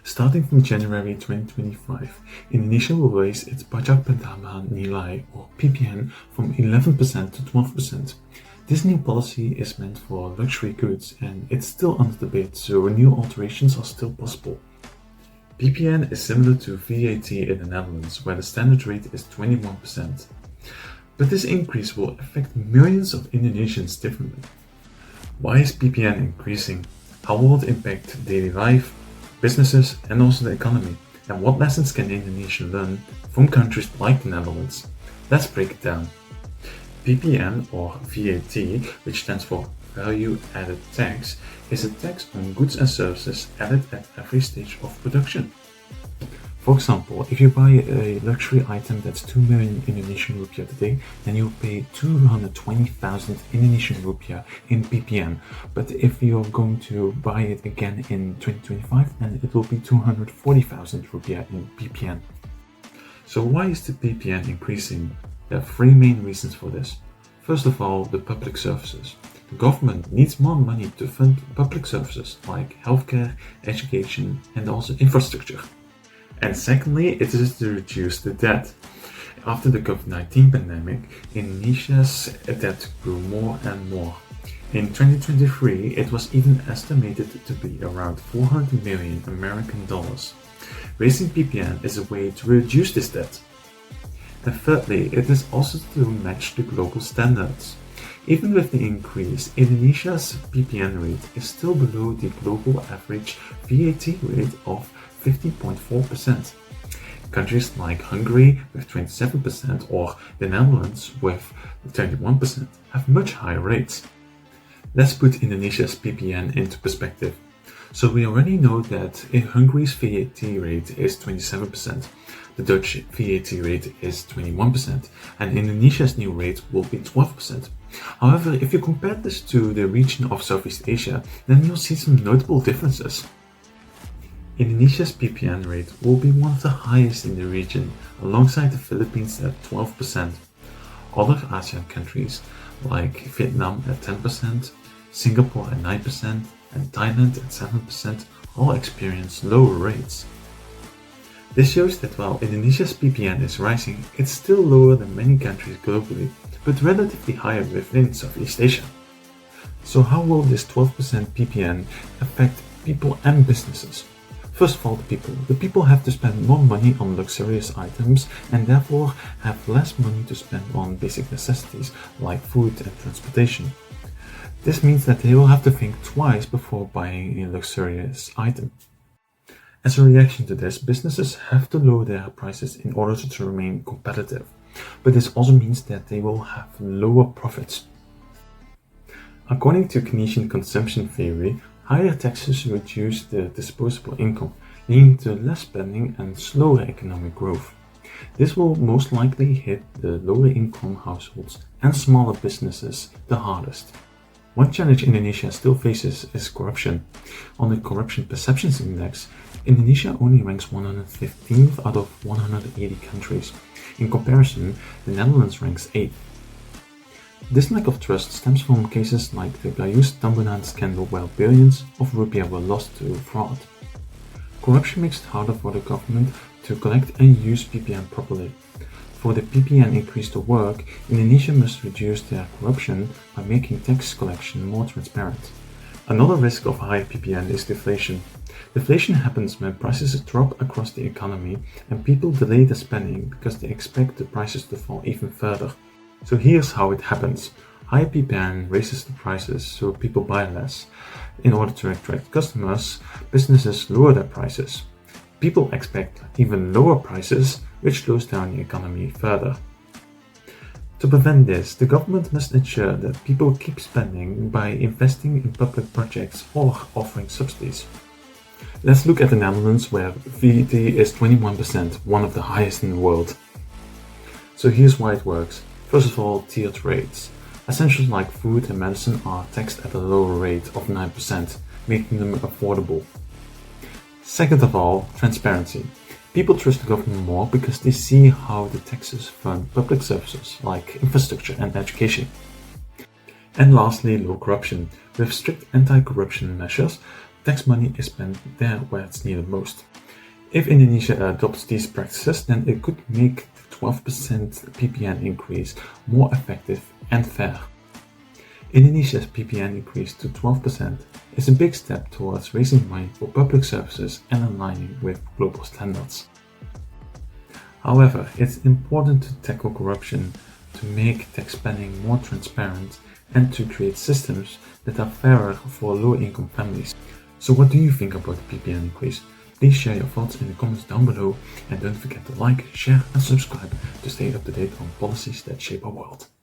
Starting from January 2025, Indonesia will raise its Pajak Pertambahan Nilai or PPN from 11% to 12%. This new policy is meant for luxury goods and it's still under debate, so new alterations are still possible. PPN is similar to VAT in the Netherlands, where the standard rate is 21%. But this increase will affect millions of Indonesians differently. Why is PPN increasing? How will it impact daily life, businesses, and also the economy? And what lessons can Indonesia learn from countries like the Netherlands? Let's break it down. PPN or VAT, which stands for Value Added Tax, is a tax on goods and services added at every stage of production. For example, if you buy a luxury item that's 2 million Indonesian rupiah today, then you'll pay 220,000 Indonesian rupiah in PPN. But if you're going to buy it again in 2025, then it will be 240,000 rupiah in PPN. So why is the PPN increasing? There are three main reasons for this. First of all, the public services. The government needs more money to fund public services like healthcare, education, and also infrastructure. And secondly, it is to reduce the debt. After the COVID-19 pandemic, Indonesia's debt grew more and more. In 2023, it was even estimated to be around 400 million American dollars. Raising PPN is a way to reduce this debt. And thirdly, it is also to match the global standards. Even with the increase, Indonesia's PPN rate is still below the global average VAT rate of 15.4%. Countries like Hungary with 27% or the Netherlands with 21% have much higher rates. Let's put Indonesia's PPN into perspective. So we already know that Hungary's VAT rate is 27%, the Dutch VAT rate is 21%, and Indonesia's new rate will be 12%. However, if you compare this to the region of Southeast Asia, then you'll see some notable differences. Indonesia's PPN rate will be one of the highest in the region, alongside the Philippines at 12%. Other ASEAN countries like Vietnam at 10%, Singapore at 9%, and Thailand at 7% all experience lower rates. This shows that while Indonesia's PPN is rising, it's still lower than many countries globally, but relatively higher within Southeast Asia. So how will this 12% PPN affect people and businesses? First of all, the people. The people have to spend more money on luxurious items and therefore have less money to spend on basic necessities like food and transportation. This means that they will have to think twice before buying a luxurious item. As a reaction to this, businesses have to lower their prices in order to remain competitive. But this also means that they will have lower profits. According to Keynesian consumption theory, higher taxes reduce the disposable income, leading to less spending and slower economic growth. This will most likely hit the lower income households and smaller businesses the hardest. One challenge Indonesia still faces is corruption. On the Corruption Perceptions Index, Indonesia only ranks 115th out of 180 countries. In comparison, the Netherlands ranks 8th. This lack of trust stems from cases like the Gayus Tambunan scandal, where billions of rupiah were lost to fraud. Corruption makes it harder for the government to collect and use PPN properly. For the PPN increase to work, Indonesia must reduce their corruption by making tax collection more transparent. Another risk of high PPN is deflation. Deflation happens when prices drop across the economy and people delay their spending because they expect the prices to fall even further. So here's how it happens. High PPN raises the prices so people buy less. In order to attract customers, businesses lower their prices. People expect even lower prices, which slows down the economy further. To prevent this, the government must ensure that people keep spending by investing in public projects or offering subsidies. Let's look at the Netherlands, where VAT is 21%, one of the highest in the world. So here's why it works. First of all, tiered rates. Essentials like food and medicine are taxed at a lower rate of 9%, making them affordable. Second of all, transparency. People trust the government more because they see how the taxes fund public services like infrastructure and education. And lastly, low corruption. With strict anti-corruption measures, tax money is spent there where it's needed most. If Indonesia adopts these practices, then it could make the 12% PPN increase more effective and fair. Indonesia's PPN increase to 12% is a big step towards raising money for public services and aligning with global standards. However, it's important to tackle corruption, to make tax spending more transparent, and to create systems that are fairer for low-income families. So what do you think about the PPN increase? Please share your thoughts in the comments down below, and don't forget to like, share and subscribe to stay up to date on policies that shape our world.